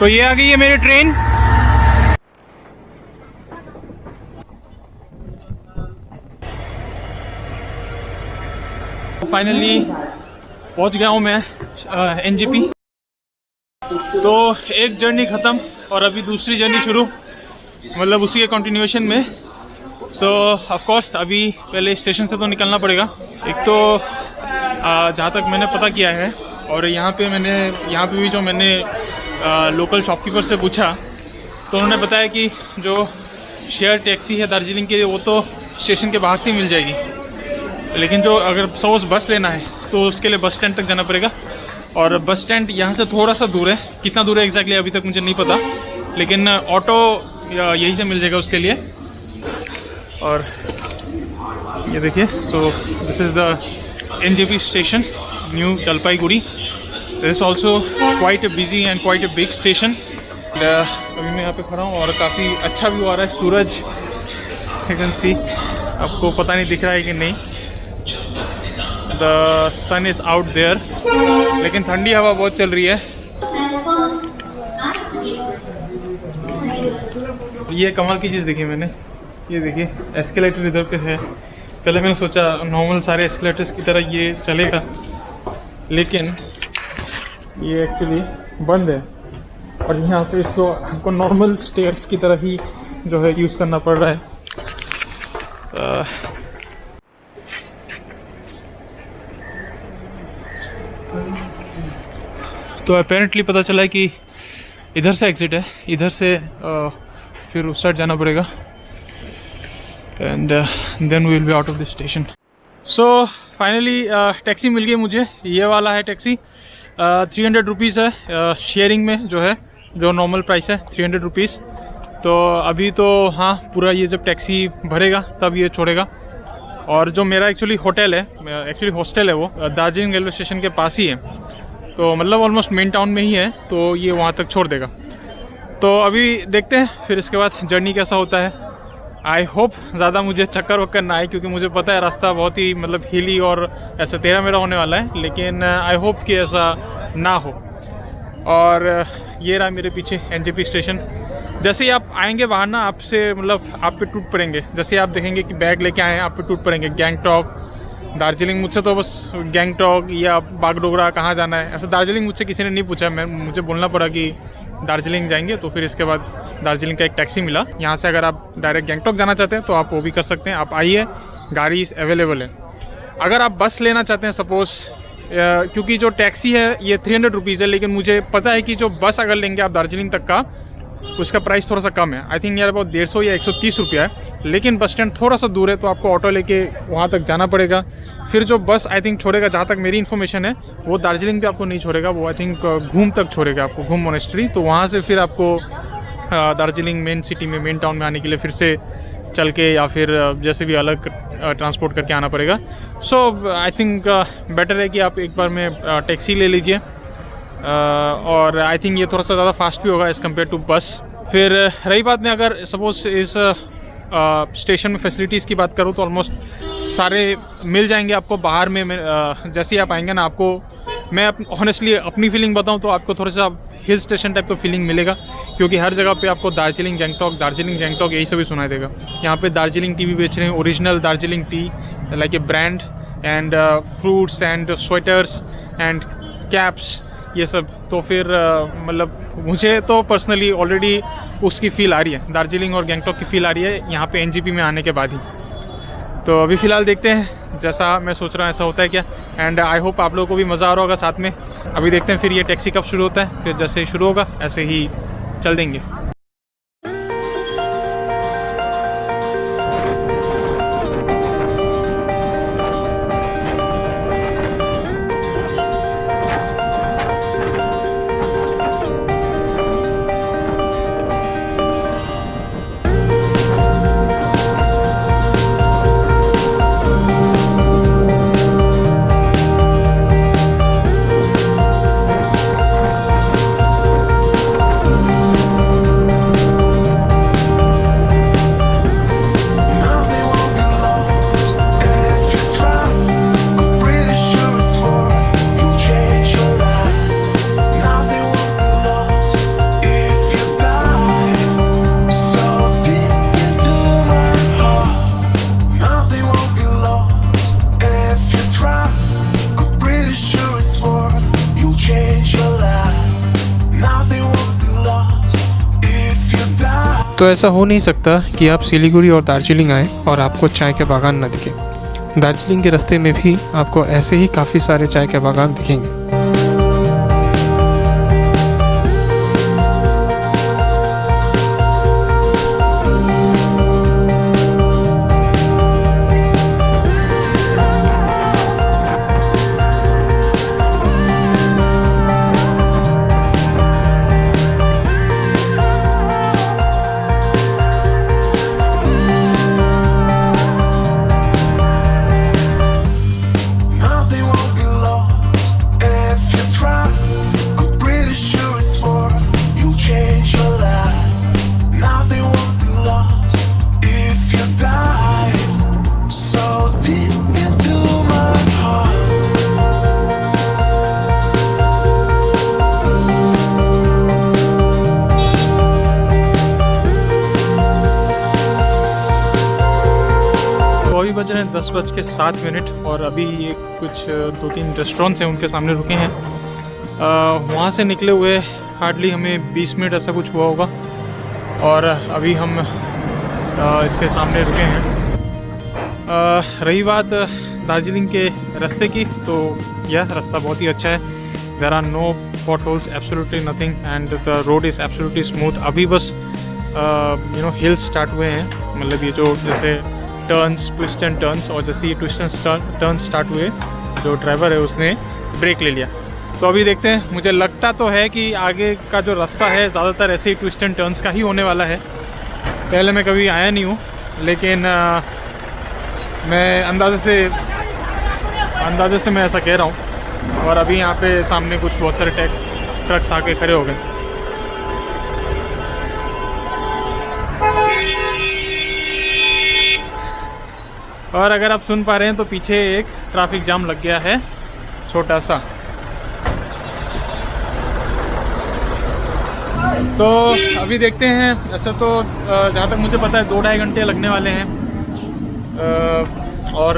तो ये आ गई है मेरी ट्रेन। फाइनली पहुंच गया हूँ मैं एनजेपी। तो एक जर्नी ख़त्म और अभी दूसरी जर्नी शुरू, मतलब उसी के कंटिन्यूएशन में। सो ऑफ कोर्स अभी पहले स्टेशन से तो निकलना पड़ेगा। एक तो जहाँ तक मैंने पता किया है और यहाँ पे भी जो मैंने लोकल शॉपकीपर से पूछा तो उन्होंने बताया कि जो शेयर टैक्सी है दार्जिलिंग के लिए वो तो स्टेशन के बाहर से ही मिल जाएगी, लेकिन जो अगर सपोज बस लेना है तो उसके लिए बस स्टैंड तक जाना पड़ेगा। और बस स्टैंड यहाँ से थोड़ा सा दूर है, कितना दूर है एग्जैक्टली अभी तक मुझे नहीं पता, लेकिन ऑटो यहीं से मिल जाएगा उसके लिए। और ये देखिए, so this is the NJP station, new Jalpaiguri. This is also quite a busy and quite a big station. अभी मैं यहाँ पे खड़ा हूँ और काफ़ी अच्छा व्यू आ रहा है। सूरज, यू कैन सी, आपको पता नहीं दिख रहा है कि नहीं, the sun is out there, लेकिन ठंडी हवा बहुत चल रही है। ये कमाल की चीज़ देखी मैंने, ये देखिए एस्केलेटर इधर पे है। पहले मैंने सोचा नॉर्मल सारे एस्केलेटर्स की तरह ये चलेगा, लेकिन ये एक्चुअली बंद है और यहाँ पे इसको आपको नॉर्मल स्टेयर्स की तरह ही जो है यूज़ करना पड़ रहा है। तो अपेरेंटली पता चला है कि इधर से एग्ज़िट है, इधर से फिर उस साइड जाना पड़ेगा and then we will be out of the station. So finally taxi मिल गई मुझे। ये वाला है टैक्सी, 300 रुपीज़ है शेयरिंग में, जो है जो नॉर्मल प्राइस है 300 रुपीज़। तो अभी तो हाँ, पूरा ये जब टैक्सी भरेगा तब ये छोड़ेगा। और जो मेरा एक्चुअली होटल है, एक्चुअली हॉस्टल है, वो दार्जिलिंग रेलवे स्टेशन के पास ही है, तो मतलब ऑलमोस्ट मेन टाउन में ही है, तो ये वहाँ तक छोड़ देगा। तो अभी देखते हैं फिर इसके बाद जर्नी कैसा होता है। आई होप ज़्यादा मुझे चक्कर वक्कर ना आए, क्योंकि मुझे पता है रास्ता बहुत ही मतलब हिली और ऐसा तेरा मेरा होने वाला है, लेकिन आई होप कि ऐसा ना हो। और ये रहा मेरे पीछे एनजेपी स्टेशन। जैसे ही आप आएंगे बाहर ना, आपसे मतलब आप पे टूट पड़ेंगे। जैसे आप देखेंगे कि बैग लेके आए हैं, आप पे टूट पड़ेंगे गैंगटॉक, दार्जिलिंग। मुझसे तो बस गैंगटॉक या बागडोगरा कहाँ जाना है, ऐसा दार्जिलिंग मुझसे किसी ने नहीं पूछा। मुझे बोलना पड़ा कि दार्जिलिंग जाएंगे, तो फिर इसके बाद दार्जिलिंग का एक टैक्सी मिला। यहाँ से अगर आप डायरेक्ट गैंगटॉक जाना चाहते हैं तो आप वो भी कर सकते हैं। आप आइए, गाड़ी अवेलेबल है। अगर आप बस लेना चाहते हैं सपोज़, क्योंकि जो टैक्सी है ये 300 रुपीज़ है, लेकिन मुझे पता है कि जो बस अगर लेंगे आप दार्जिलिंग तक का, उसका प्राइस थोड़ा सा कम है। आई थिंक यार अबाउट 150 या 130 रुपया है, लेकिन बस स्टैंड थोड़ा सा दूर है, तो आपको ऑटो लेके वहाँ तक जाना पड़ेगा। फिर जो बस आई थिंक छोड़ेगा, जहाँ तक मेरी इन्फॉर्मेशन है, वो दार्जिलिंग पे आपको नहीं छोड़ेगा, वो आई थिंक घूम तक छोड़ेगा आपको, घूम मोनेस्ट्री। तो वहाँ से फिर आपको दार्जिलिंग मेन सिटी में, मेन टाउन में आने के लिए फिर से चल के या फिर जैसे भी अलग ट्रांसपोर्ट करके आना पड़ेगा। सो आई थिंक बेटर है कि आप एक बार में टैक्सी ले लीजिए। और आई थिंक ये थोड़ा सा ज़्यादा फास्ट भी होगा एज़ कम्पेयर टू बस। फिर रही बात में, अगर सपोज़ इस स्टेशन में फैसिलिटीज़ की बात करूँ तो ऑलमोस्ट सारे मिल जाएंगे आपको बाहर में। जैसे ही आप आएंगे ना, आपको मैं ऑनेस्टली अपनी फीलिंग बताऊँ तो आपको थोड़ा सा हिल स्टेशन टाइप का फीलिंग मिलेगा, क्योंकि हर जगह पे आपको दार्जिलिंग गैंगटॉक यही सभी सुनाई देगा। यहाँ पे दार्जिलिंग टी भी बेच रहे हैं, original Darjeeling T like a brand, and fruits and sweaters and caps, ये सब। तो फिर मतलब मुझे तो पर्सनली ऑलरेडी उसकी फ़ील आ रही है, दार्जिलिंग और गैंगटॉक की फ़ील आ रही है यहाँ पे एनजेपी में आने के बाद ही। तो अभी फ़िलहाल देखते हैं, जैसा मैं सोच रहा हूँ ऐसा होता है क्या। एंड आई होप आप लोगों को भी मज़ा आ रहा होगा साथ में। अभी देखते हैं फिर ये टैक्सी कब शुरू होता है, फिर जैसे ही शुरू होगा ऐसे ही चल देंगे। तो ऐसा हो नहीं सकता कि आप सिलीगुड़ी और दार्जिलिंग आएँ और आपको चाय के बागान न दिखे। दार्जिलिंग के रास्ते में भी आपको ऐसे ही काफ़ी सारे चाय के बागान दिखेंगे। अभी बज रहे हैं 10:07 और अभी ये कुछ 2-3 रेस्टोरेंट्स हैं, उनके सामने रुके हैं। वहाँ से निकले हुए हार्डली हमें 20 मिनट ऐसा कुछ हुआ होगा और अभी हम इसके सामने रुके हैं। रही बात दार्जिलिंग के रास्ते की, तो यह रास्ता बहुत ही अच्छा है। There are no potholes, absolutely nothing, and the road is absolutely smooth. अभी बस हिल्स स्टार्ट हुए हैं, मतलब ये जो जैसे टर्न्स, ट्विस्ट एंड टर्न्स, और जैसे ये ट्विस्ट एंड टर्न स्टार्ट हुए, जो ड्राइवर है उसने ब्रेक ले लिया। तो अभी देखते हैं, मुझे लगता तो है कि आगे का जो रास्ता है ज़्यादातर ऐसे ही ट्विस्ट एंड टर्न्स का ही होने वाला है। पहले मैं कभी आया नहीं हूँ, लेकिन मैं अंदाजे से मैं ऐसा कह रहा हूँ। और अभी यहाँ पे सामने कुछ बहुत सारे ट्रक्स आके खड़े हो गए। और अगर आप सुन पा रहे हैं तो पीछे एक ट्रैफिक जाम लग गया है, छोटा सा। तो अभी देखते हैं, ऐसा तो जहाँ तक मुझे पता है 2-2.5 घंटे लगने वाले हैं। और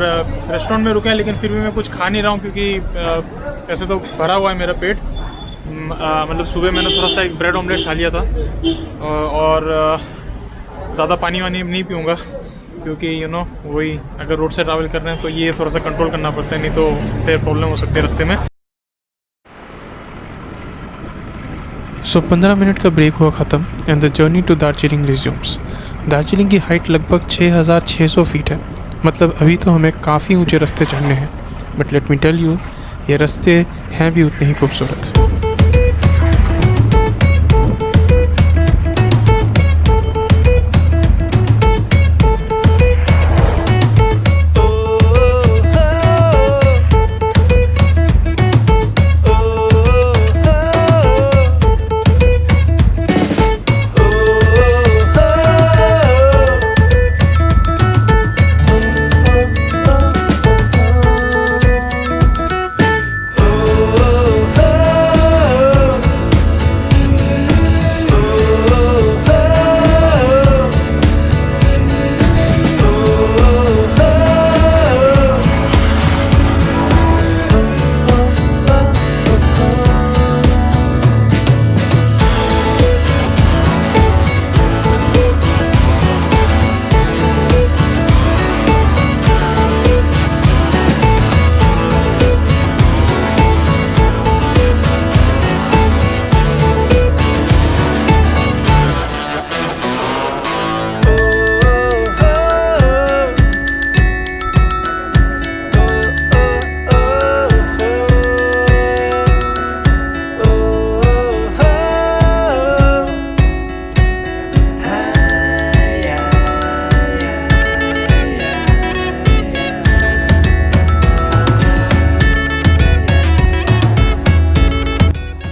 रेस्टोरेंट में रुके हैं, लेकिन फिर भी मैं कुछ खा नहीं रहा हूँ, क्योंकि ऐसे तो भरा हुआ है मेरा पेट। मतलब सुबह मैंने थोड़ा सा एक ब्रेड ऑमलेट खा लिया था, और ज़्यादा पानी वानी नहीं पीऊँगा, क्योंकि वही अगर रोड से ट्रैवल कर रहे हैं तो ये थोड़ा सा कंट्रोल करना पड़ता है, नहीं तो फिर प्रॉब्लम हो सकती है रास्ते में। 15 मिनट का ब्रेक हुआ ख़त्म and the journey to Darjeeling resumes. Darjeeling की हाइट लगभग 6,600 फीट है, मतलब अभी तो हमें काफ़ी ऊंचे रास्ते चढ़ने हैं, but let me tell you, ये रास्ते हैं भी उतने ही खूबसूरत।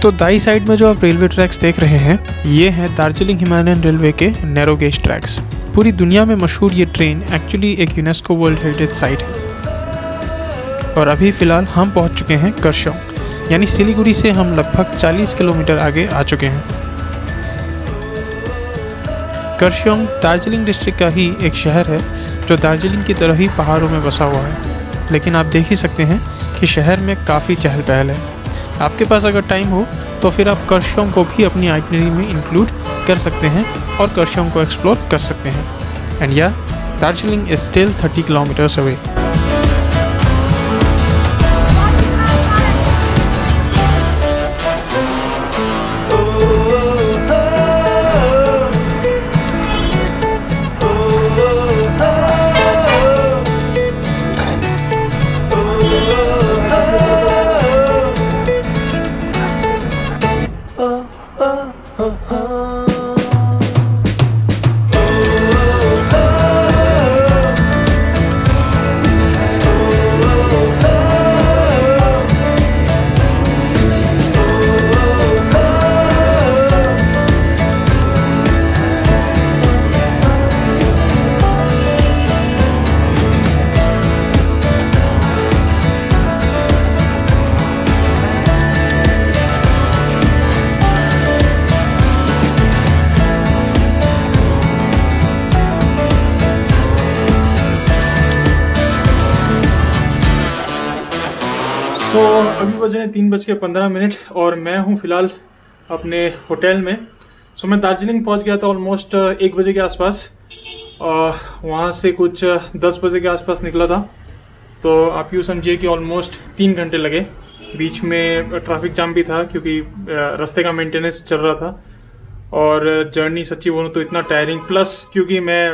तो दाई साइड में जो आप रेलवे ट्रैक्स देख रहे हैं, ये हैं दार्जिलिंग हिमालयन रेलवे के नैरो गेज ट्रैक्स। पूरी दुनिया में मशहूर ये ट्रेन एक्चुअली एक यूनेस्को वर्ल्ड हेरिटेज साइट है। और अभी फ़िलहाल हम पहुंच चुके हैं करशोंग, यानी सिलीगुड़ी से हम लगभग 40 किलोमीटर आगे आ चुके हैं। करशोंग दार्जिलिंग डिस्ट्रिक्ट का ही एक शहर है, जो दार्जिलिंग की तरह ही पहाड़ों में बसा हुआ है। लेकिन आप देख ही सकते हैं कि शहर में काफ़ी चहल पहल है। आपके पास अगर टाइम हो तो फिर आप कर्शोंग को भी अपनी आइटनरी में इंक्लूड कर सकते हैं और कर्शोंग को एक्सप्लोर कर सकते हैं। एंड या Darjeeling is still 30 kilometres away. तो अभी बज रहे हैं 3:15 और मैं हूँ फ़िलहाल अपने होटल में। सो मैं दार्जिलिंग पहुँच गया था ऑलमोस्ट 1 बजे के आसपास। वहाँ से कुछ 10 बजे के आसपास निकला था। तो आप यूँ समझिए कि ऑलमोस्ट 3 घंटे लगे। बीच में ट्रैफिक जाम भी था क्योंकि रास्ते का मेंटेनेंस चल रहा था। और जर्नी सच्ची बोलूँ तो इतना टायरिंग, प्लस क्योंकि मैं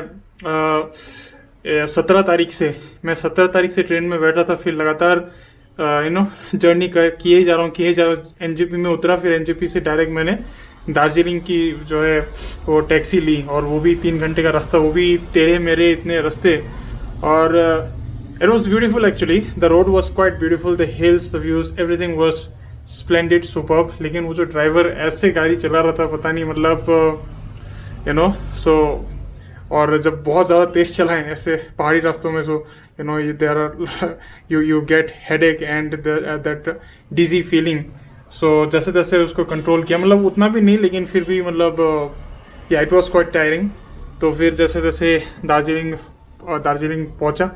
17 तारीख से ट्रेन में बैठा था, फिर लगातार जर्नी किए ही जा रहा हूँ। एनजेपी में उतरा, फिर एनजेपी से डायरेक्ट मैंने दार्जिलिंग की जो है वो टैक्सी ली, और वो भी 3 घंटे का रास्ता, वो भी तेरे मेरे इतने रास्ते। और it was beautiful actually. The road was quite beautiful, the hills, the views, everything was splendid, superb. लेकिन वो जो ड्राइवर ऐसे गाड़ी चला रहा था, पता नहीं मतलब सो। और जब बहुत ज़्यादा तेज़ चलाएं ऐसे पहाड़ी रास्तों में, so there are you get headache and that dizzy feeling. So जैसे तैसे उसको कंट्रोल किया, मतलब उतना भी नहीं, लेकिन फिर भी मतलब या इट वॉज क्वाइट टायरिंग। तो फिर जैसे तैसे दार्जिलिंग पहुंचा।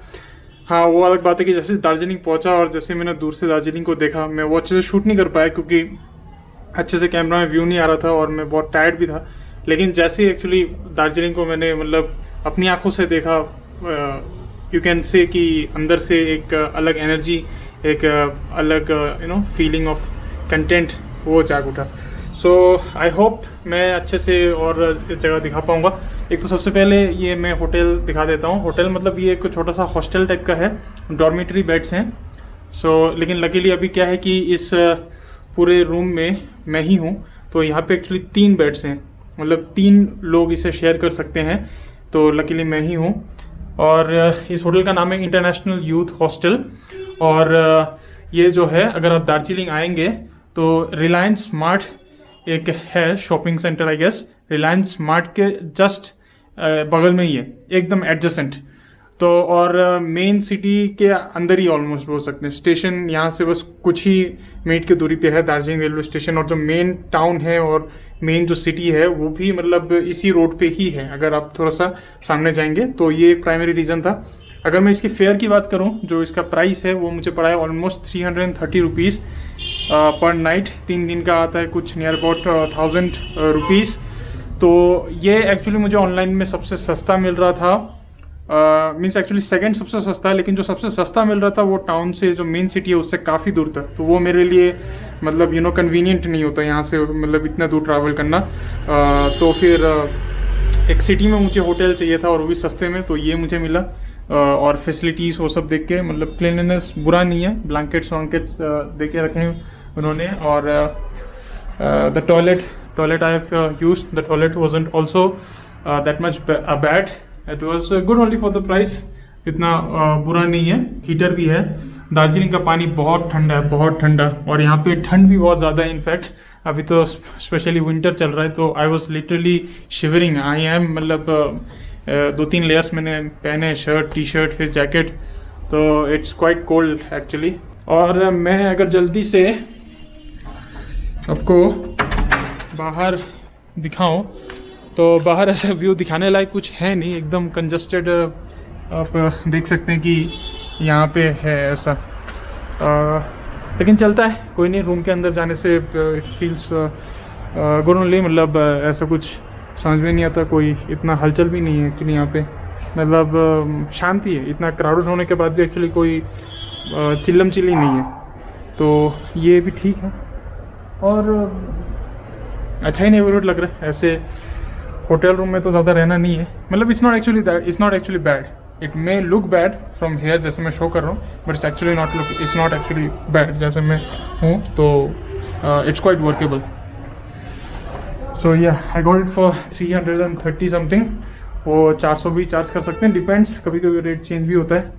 हाँ, वो अलग बात है कि जैसे दार्जिलिंग पहुंचा और जैसे मैंने दूर से दार्जिलिंग को देखा, मैं वो अच्छे से शूट नहीं कर पाया क्योंकि अच्छे से कैमरा में व्यू नहीं आ रहा था और मैं बहुत टायर्ड भी था। लेकिन जैसे ही एक्चुअली दार्जिलिंग को मैंने मतलब अपनी आंखों से देखा, यू कैन से कि अंदर से एक अलग एनर्जी, एक अलग फीलिंग ऑफ कंटेंट वो जाग उठा। सो आई होप मैं अच्छे से और जगह दिखा पाऊँगा। एक तो सबसे पहले ये मैं होटल दिखा देता हूँ। होटल मतलब ये एक छोटा सा हॉस्टल टाइप का है, डॉर्मेटरी बेड्स हैं। सो लेकिन लकीली अभी क्या है कि इस पूरे रूम में मैं ही हूँ, तो यहाँ पे एक्चुअली 3 बेड्स हैं, मतलब 3 लोग इसे शेयर कर सकते हैं। तो लकीली मैं ही हूँ। और इस होटल का नाम है इंटरनेशनल यूथ हॉस्टल। और ये जो है, अगर आप दार्जिलिंग आएंगे तो रिलायंस स्मार्ट एक है shopping centre, I guess Reliance Smart के जस्ट बगल में ही है, एकदम एडजेसेंट। तो और मेन सिटी के अंदर ही ऑलमोस्ट बोल सकते हैं। स्टेशन यहाँ से बस कुछ ही मिनट की दूरी पे है, दार्जिलिंग रेलवे स्टेशन। और जो मेन टाउन है और मेन जो सिटी है वो भी मतलब इसी रोड पे ही है, अगर आप थोड़ा सा सामने जाएंगे तो। ये एक प्राइमरी रीज़न था। अगर मैं इसकी फेयर की बात करूँ, जो इसका प्राइस है वो मुझे पड़ा है ऑलमोस्ट 330 रुपीज़ पर नाइट। 3 दिन का आता है कुछ नियर अबाउट 1000 रुपीज़। तो ये एक्चुअली मुझे ऑनलाइन में सबसे सस्ता मिल रहा था। मीन्स एक्चुअली सेकंड सबसे सस्ता है, लेकिन जो सबसे सस्ता मिल रहा था वो टाउन से, जो मेन सिटी है उससे काफ़ी दूर था। तो वो मेरे लिए मतलब कन्वीनियंट नहीं होता यहाँ से मतलब इतना दूर ट्रैवल करना। तो फिर एक सिटी में मुझे होटल चाहिए था और वो भी सस्ते में, तो ये मुझे मिला। और फैसिलिटीज़ वो सब देख के मतलब क्लीनलीनेस बुरा नहीं है, ब्लैंकेट्स वॉन्केट्स दे के रखे हैं उन्होंने। और the toilet I have used, the toilet wasn't also that much bad. It was good only for the price, इतना बुरा नहीं है। हीटर भी है। दार्जिलिंग का पानी बहुत ठंडा है, बहुत ठंडा। और यहाँ पे ठंड भी बहुत ज़्यादा है। इनफैक्ट अभी तो स्पेशली विंटर चल रहा है, तो I was literally shivering. I am मतलब 2-3 लेयर्स मैंने पहने, शर्ट, टी शर्ट, फिर जैकेट। तो इट्स क्वाइट कोल्ड एक्चुअली। और मैं अगर जल्दी से आपको बाहर दिखाऊं तो बाहर ऐसा व्यू दिखाने लायक कुछ है नहीं, एकदम कंजस्टेड। आप देख सकते हैं कि यहाँ पे है ऐसा। लेकिन चलता है, कोई नहीं। रूम के अंदर जाने से इट फील्स गुड ओनली, मतलब ऐसा कुछ समझ में नहीं आता, कोई इतना हलचल भी नहीं है एक्चुअली यहाँ पे, मतलब शांति है। इतना क्राउडेड होने के बाद भी एक्चुअली कोई चिल्लम चिल्ली नहीं है, तो ये भी ठीक है। और अच्छा ही नेबरहुड लग रहा है ऐसे। होटल रूम में तो ज़्यादा रहना नहीं है, मतलब it's not actually bad. It may look bad from here, जैसे मैं शो कर रहा हूँ, but it's not actually bad जैसे मैं हूँ, तो इट्स क्वाइट वर्केबल। सो या I got it for 330 something. वो 400 भी चार्ज कर सकते हैं, डिपेंड्स, कभी कभी रेट चेंज भी होता है।